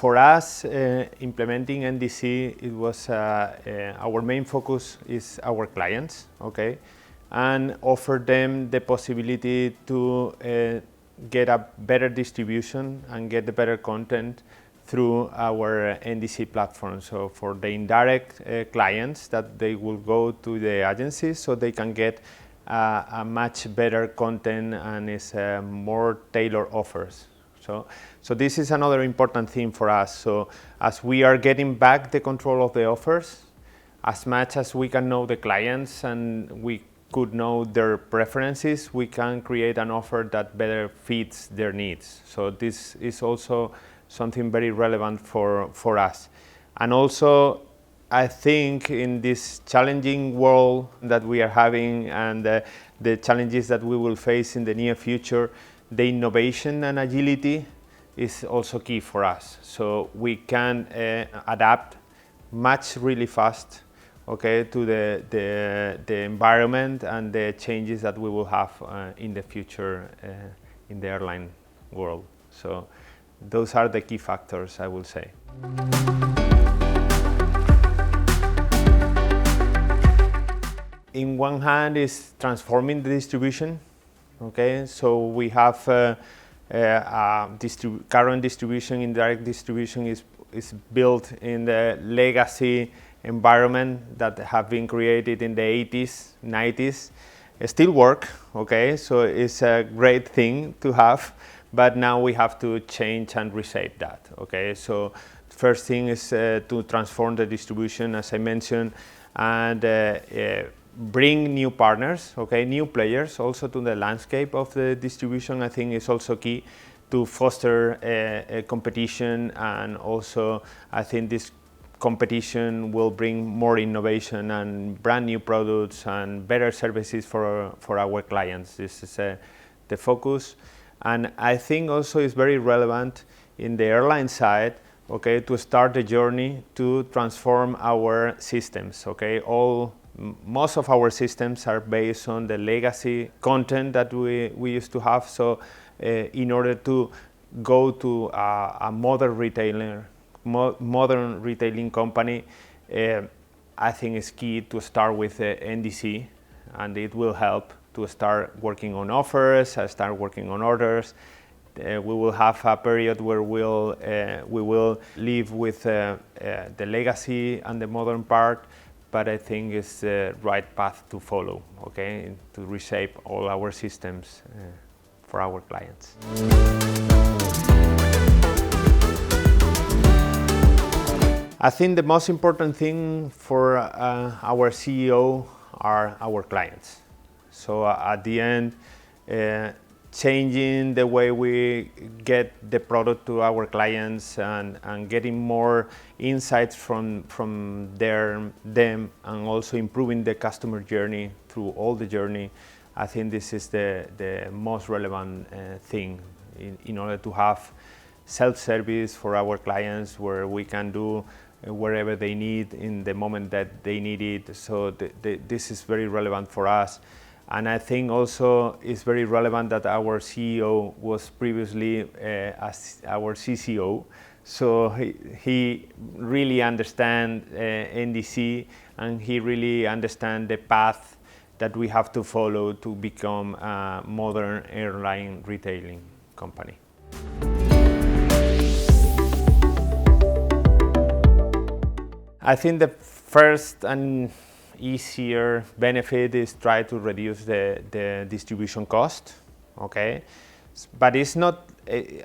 for us, implementing NDC, it was our main focus is our clients, okay, and offer them the possibility to get a better distribution and get the better content through our NDC platform. So for the indirect clients, that they will go to the agencies so they can get a much better content and is more tailored offers. So this is another important thing for us. So as we are getting back the control of the offers, as much as we can know the clients and we could know their preferences, we can create an offer that better fits their needs. So this is also something very relevant for us. And also, I think in this challenging world that we are having and the challenges that we will face in the near future, the innovation and agility is also key for us. So we can adapt really fast, okay, to the environment and the changes that we will have in the future in the airline world. So those are the key factors, I will say. In one hand is transforming the distribution, okay, so we have current distribution, indirect distribution is built in the legacy environment that have been created in the 80s, 90s. It still work, okay, so it's a great thing to have, but now we have to change and reshape that, okay. So first thing is to transform the distribution, as I mentioned, and bring new partners, okay, new players also to the landscape of the distribution. I think is also key to foster a competition, and also I think this competition will bring more innovation and brand new products and better services for our clients. This is the focus. And I think also it's very relevant in the airline side, okay, to start the journey to transform our systems, okay. Most of our systems are based on the legacy content that we used to have. So in order to go to a modern retailing company, I think it's key to start with NDC, and it will help to start working on offers, start working on orders. We will have a period where we will live with the legacy and the modern part, but I think it's the right path to follow, okay, to reshape all our systems for our clients. I think the most important thing for our CEO are our clients. So at the end, changing the way we get the product to our clients and getting more insights from them, and also improving the customer journey through all the journey. I think this is the most relevant thing in order to have self-service for our clients, where we can do wherever they need in the moment that they need it. So this is very relevant for us. And I think also it's very relevant that our CEO was previously as our CCO. So he really understands NDC, and he really understands the path that we have to follow to become a modern airline retailing company. I think the first and easier benefit is try to reduce the distribution cost, okay? But it's not,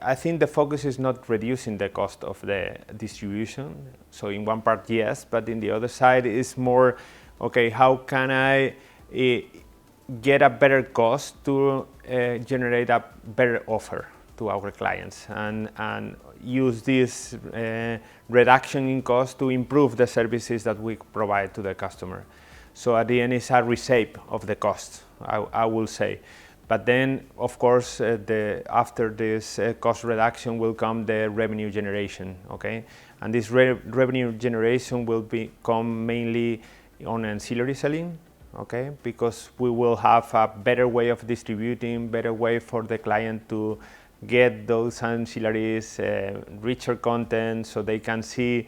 I think the focus is not reducing the cost of the distribution. So in one part, yes, but in the other side is more, okay, how can I get a better cost to generate a better offer to our clients, and use this reduction in cost to improve the services that we provide to the customer. So at the end, it's a reshape of the cost, I will say. But then, of course, after this cost reduction will come the revenue generation, okay? And this revenue generation will come mainly on ancillary selling, okay? Because we will have a better way of distributing, better way for the client to get those ancillaries, richer content, so they can see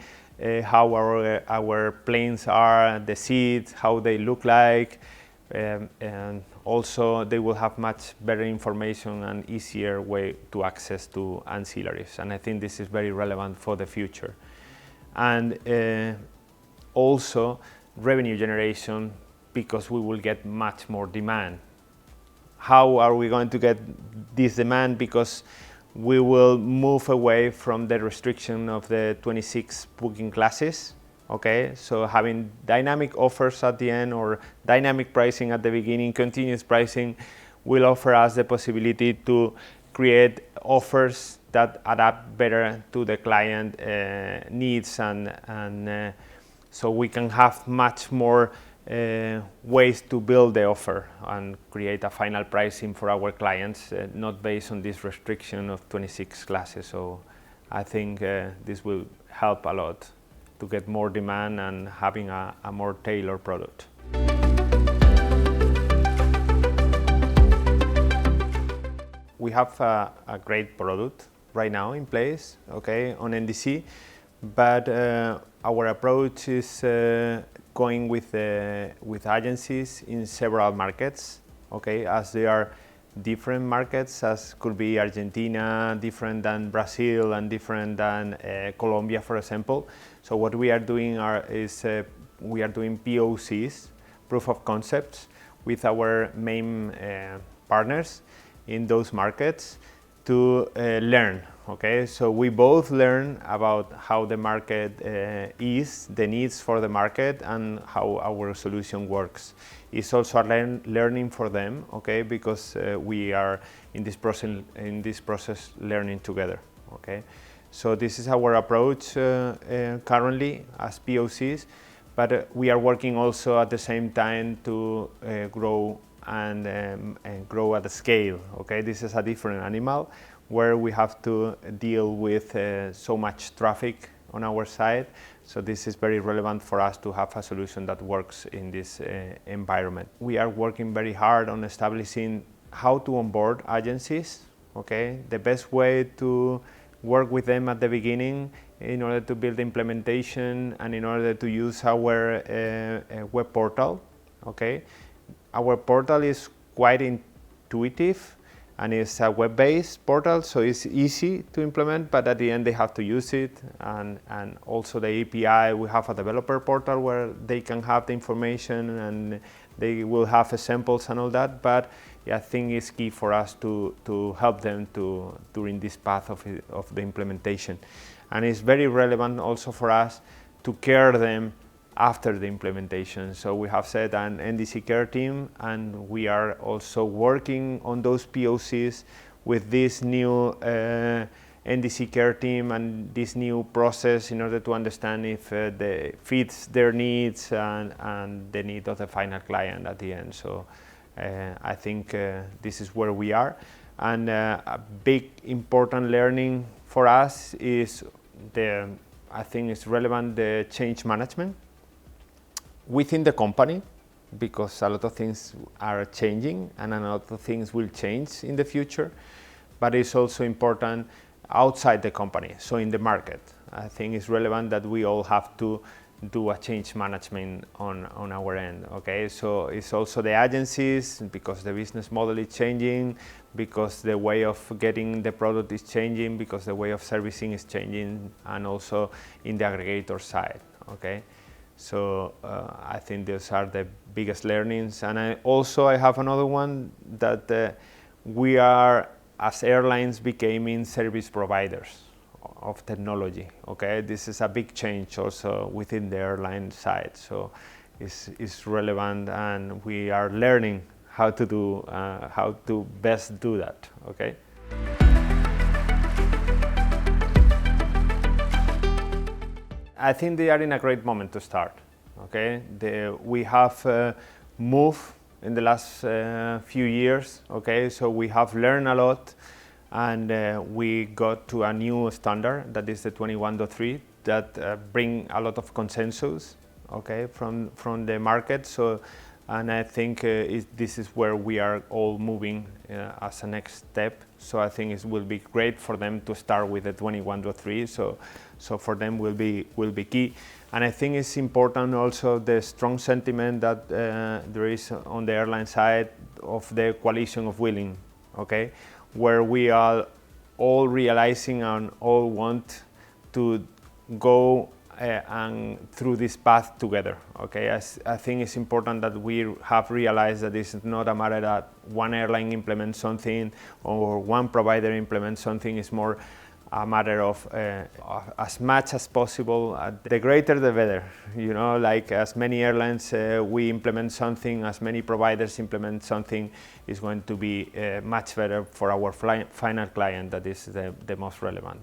how our planes are, the seats, how they look like, and also they will have much better information and easier way to access to ancillaries. And I think this is very relevant for the future. And also revenue generation, because we will get much more demand. How are we going to get this demand? Because we will move away from the restriction of the 26 booking classes. Okay, so having dynamic offers at the end or dynamic pricing at the beginning, continuous pricing will offer us the possibility to create offers that adapt better to the client needs, and so we can have much more ways to build the offer and create a final pricing for our clients, not based on this restriction of 26 classes. So I think this will help a lot to get more demand and having a more tailored product. We have a great product right now in place, okay, on NDC, but our approach is going with agencies in several markets, okay, as they are different markets, as could be Argentina, different than Brazil, and different than Colombia, for example. So what we are doing is we are doing POCs, proof of concepts, with our main partners in those markets to learn. Okay, so we both learn about how the market is, the needs for the market, and how our solution works. It's also a learning for them, okay, because we are in this process learning together. Okay, so this is our approach currently as POCs, but we are working also at the same time to grow and grow at a scale. Okay, this is a different animal, where we have to deal with so much traffic on our side. So this is very relevant for us to have a solution that works in this environment. We are working very hard on establishing how to onboard agencies. Okay, the best way to work with them at the beginning in order to build implementation and in order to use our web portal. Okay, our portal is quite intuitive, and it's a web-based portal, so it's easy to implement, but at the end they have to use it. And also the API, we have a developer portal where they can have the information and they will have samples and all that, but I think it's key for us to help them during this path of the implementation. And it's very relevant also for us to care them after the implementation. So we have set an NDC care team, and we are also working on those POCs with this new NDC care team and this new process in order to understand if it fits their needs and the need of the final client at the end. So I think this is where we are. And a big important learning for us is I think it's relevant, the change management within the company, because a lot of things are changing and a lot of things will change in the future, but it's also important outside the company, so in the market. I think it's relevant that we all have to do a change management on our end. Okay, so it's also the agencies, because the business model is changing, because the way of getting the product is changing, because the way of servicing is changing, and also in the aggregator side. Okay, so I think those are the biggest learnings. And I have another one, that we are, as airlines, becoming service providers of technology. Okay, this is a big change also within the airline side, so it's relevant, and we are learning how to best do that. Okay. I think they are in a great moment to start. Okay, we have moved in the last few years. Okay, so we have learned a lot, and we got to a new standard, that is the 21.3, that bring a lot of consensus. Okay, from the market. So And I think this is where we are all moving as a next step. So I think it will be great for them to start with the 21.3. So for them will be key. And I think it's important also the strong sentiment that there is on the airline side of the coalition of willing, okay, where we are all realizing and all want to go and through this path together, okay? I think it's important that we have realized that this is not a matter that one airline implements something or one provider implements something. It's more a matter of as much as possible, the greater the better, you know, like as many airlines we implement something, as many providers implement something, is going to be much better for our final client. That is the most relevant.